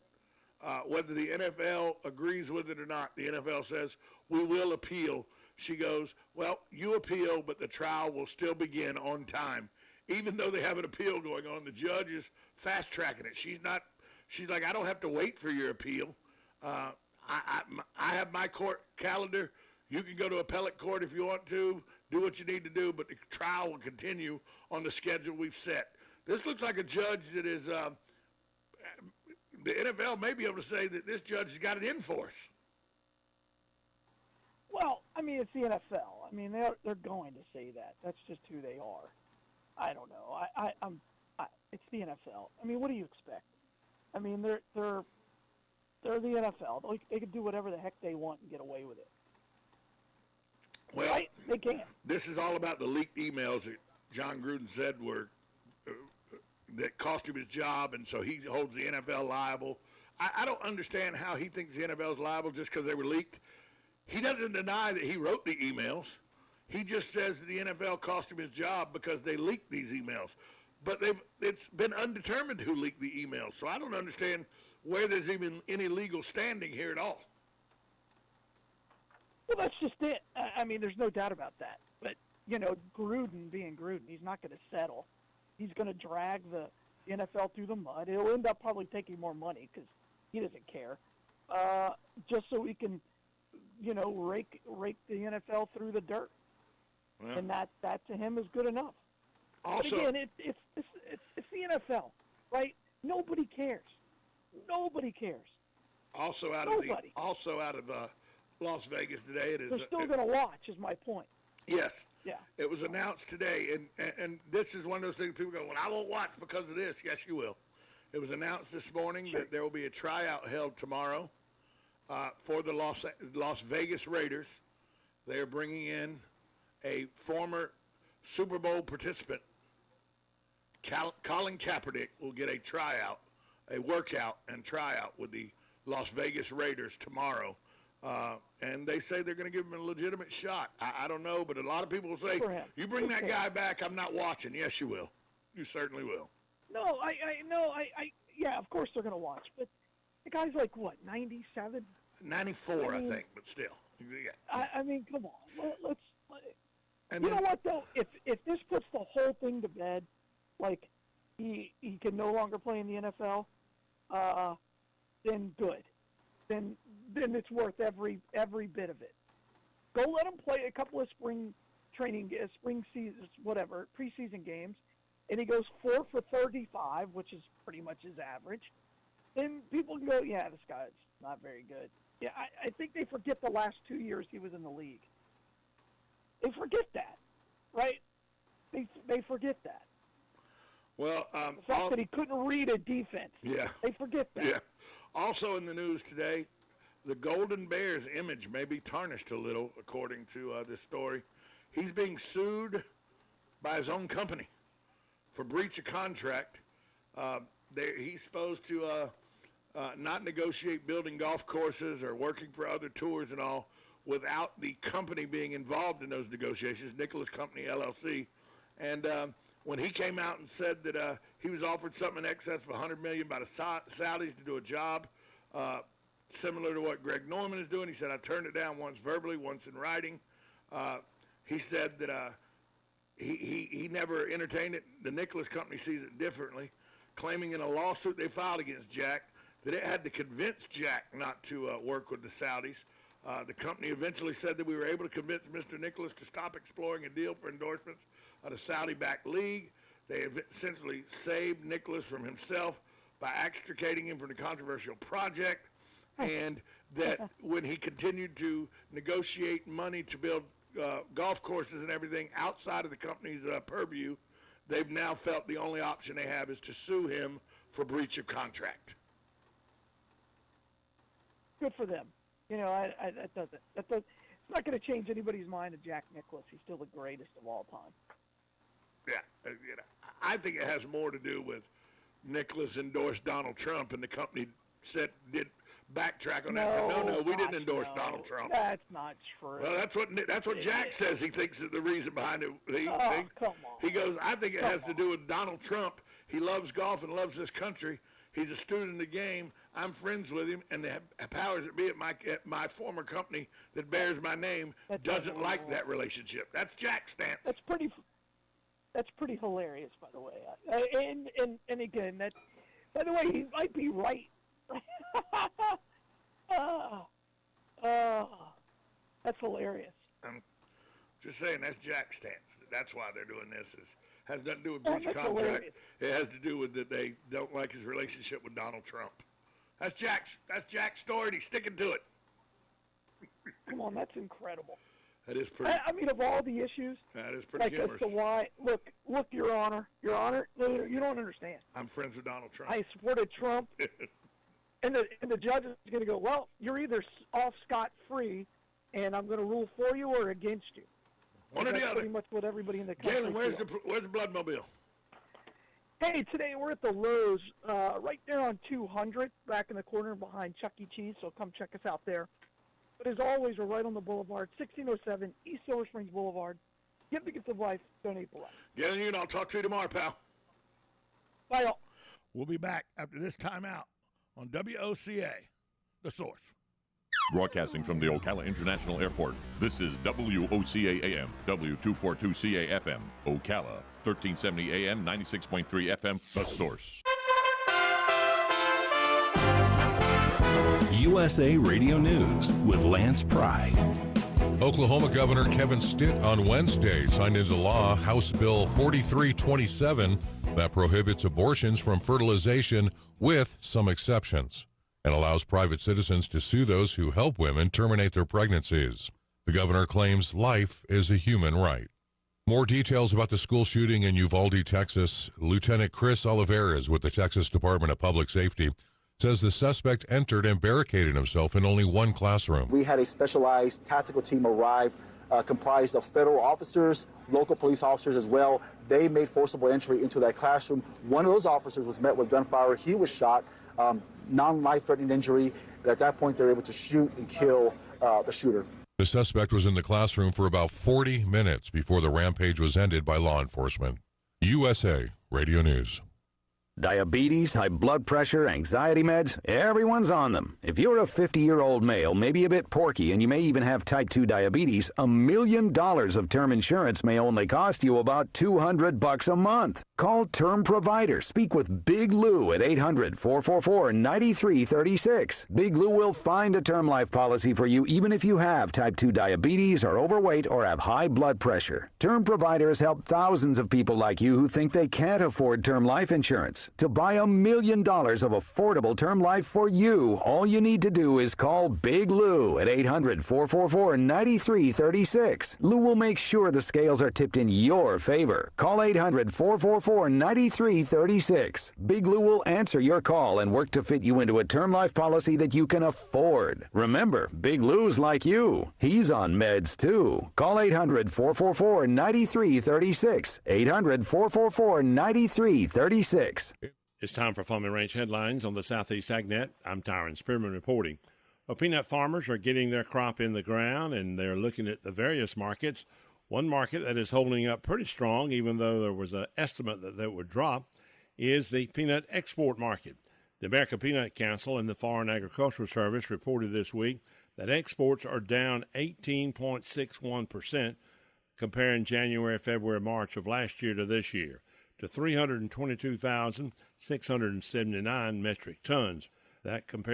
whether the NFL agrees with it or not. The NFL says, we will appeal. She goes, well, you appeal, but the trial will still begin on time. Even though they have an appeal going on, the judge is fast-tracking it. She's like, I don't have to wait for your appeal. I have my court calendar. You can go to appellate court if you want to, do what you need to do, but the trial will continue on the schedule we've set. This looks like a judge that is, the NFL may be able to say that this judge has got it in for us. Well, I mean, it's the NFL. I mean, they're going to say that. That's just who they are. I don't know. It's the NFL. I mean, what do you expect? I mean, they're the NFL. They can do whatever the heck they want and get away with it. Well, right? They can't. This is all about the leaked emails that John Gruden said were that cost him his job, and so he holds the NFL liable. I don't understand how he thinks the NFL is liable just because they were leaked. He doesn't deny that he wrote the emails. He just says that the NFL cost him his job because they leaked these emails. But it's been undetermined who leaked the emails, so I don't understand where there's even any legal standing here at all. Well, that's just it. I mean, there's no doubt about that. But, Gruden being Gruden, he's not going to settle. He's going to drag the NFL through the mud. He'll end up probably taking more money because he doesn't care, just so he can, rake the NFL through the dirt. Well, and that to him is good enough. Also, but again, it's the NFL, right? Nobody cares. Nobody cares. Also out of Las Vegas today, they're still going to watch. Is my point. Yes. Yeah. It was announced today, and this is one of those things people go, well, I won't watch because of this. Yes, you will. It was announced this morning that there will be a tryout held tomorrow for the Las Vegas Raiders. They are bringing in a former Super Bowl participant Colin Kaepernick will get a workout and tryout with the Las Vegas Raiders tomorrow. And they say they're going to give him a legitimate shot. I don't know, but a lot of people will say, you bring that guy back, I'm not watching. Yes, you will. You certainly will. No, yeah, of course they're going to watch. But the guy's like, what, 97? 94, I think, but still. Yeah. I mean, come on. Let's. And you know what, though? If this puts the whole thing to bed, like he can no longer play in the NFL, then good. Then it's worth every bit of it. Go let him play a couple of spring seasons, whatever, preseason games, and he goes 4 for 35, which is pretty much his average. Then people can go, yeah, this guy's not very good. Yeah, I think they forget the last 2 years he was in the league. They forget that, right? They forget that. Well, the fact that he couldn't read a defense. Yeah. They forget that. Yeah. Also in the news today, the Golden Bears image may be tarnished a little, according to this story. He's being sued by his own company for breach of contract. He's supposed to not negotiate building golf courses or working for other tours and all without the company being involved in those negotiations, Nicholas Company, LLC. And when he came out and said that he was offered something in excess of $100 million by the Saudis to do a job similar to what Greg Norman is doing, he said, I turned it down once verbally, once in writing. He said that he never entertained it. The Nicholas Company sees it differently, claiming in a lawsuit they filed against Jack that it had to convince Jack not to work with the Saudis. The company eventually said that we were able to convince Mr. Nicholas to stop exploring a deal for endorsements of the Saudi-backed league. They have essentially saved Nicholas from himself by extricating him from the controversial project, and that when he continued to negotiate money to build golf courses and everything outside of the company's purview, they've now felt the only option they have is to sue him for breach of contract. Good for them. You know, it's not going to change anybody's mind of Jack Nicklaus. He's still the greatest of all time. Yeah, you know, I think it has more to do with Nicholas endorsed Donald Trump, and the company did backtrack on that. Said, no, we didn't endorse Donald Trump. That's not true. Well, that's what Jack says. He thinks that the reason behind it. Come on. He goes, I think it has to do with Donald Trump. He loves golf and loves this country. He's a student of the game. I'm friends with him, and the powers that be at my former company that bears my name doesn't like that relationship. That's Jack's stance. That's pretty hilarious, by the way. And again, by the way, he might be right. That's hilarious. I'm just saying that's Jack's stance. That's why they're doing this. Has nothing to do with breach of contract. Hilarious. It has to do with that they don't like his relationship with Donald Trump. That's Jack's story, and he's sticking to it. Come on, that's incredible. That is pretty. I mean, of all the issues, that is pretty humorous. As to why, look, Your Honor, you don't understand. I'm friends with Donald Trump. I supported Trump, and the judge is going to go, well, you're either off scot-free, and I'm going to rule for you or against you. One or the other. Pretty much what everybody in the country Galen, where's the Bloodmobile? Hey, today we're at the Lowe's, right there on 200, back in the corner behind Chuck E. Cheese, so come check us out there. But as always, we're right on the boulevard, 1607 East Silver Springs Boulevard. Give the gift of life, donate for life. Galen, and I'll talk to you tomorrow, pal. Bye, all. We'll be back after this timeout on WOCA, The Source. Broadcasting from the Ocala International Airport, this is WOCA AM, W242CA FM, Ocala, 1370 AM, 96.3 FM, The Source. USA Radio News with Lance Pry. Oklahoma Governor Kevin Stitt on Wednesday signed into law House Bill 4327 that prohibits abortions from fertilization with some exceptions and allows private citizens to sue those who help women terminate their pregnancies. The governor claims life is a human right. More details about the school shooting in Uvalde, Texas. Lieutenant Chris Olivares with the Texas Department of Public Safety says the suspect entered and barricaded himself in only one classroom. We had a specialized tactical team arrive comprised of federal officers, local police officers as well. They made forcible entry into that classroom. One of those officers was met with gunfire. He was shot, non-life-threatening injury. And at that point, they were able to shoot and kill the shooter. The suspect was in the classroom for about 40 minutes before the rampage was ended by law enforcement. USA Radio News. Diabetes, high blood pressure, anxiety meds, everyone's on them. If you're a 50-year-old male, maybe a bit porky, and you may even have type 2 diabetes, $1 million of term insurance may only cost you about $200 a month. Call Term Provider. Speak with Big Lou at 800-444-9336. Big Lou will find a term life policy for you even if you have type 2 diabetes, are overweight, or have high blood pressure. Term Provider has helped thousands of people like you who think they can't afford term life insurance. To buy $1 million of affordable term life for you, all you need to do is call Big Lou at 800-444-9336. Lou will make sure the scales are tipped in your favor. Call 800-444-9336. Big Lou will answer your call and work to fit you into a term life policy that you can afford. Remember, Big Lou's like you. He's on meds too. Call 800-444-9336. 800-444-9336. It's time for Farm and Ranch headlines on the Southeast AgNet. I'm Tyron Spearman reporting. Well, peanut farmers are getting their crop in the ground, and they're looking at the various markets. One market that is holding up pretty strong, even though there was an estimate that it would drop, is the peanut export market. The American Peanut Council and the Foreign Agricultural Service reported this week that exports are down 18.61%, comparing January, February, March of last year to this year, to 322,679 metric tons. That compares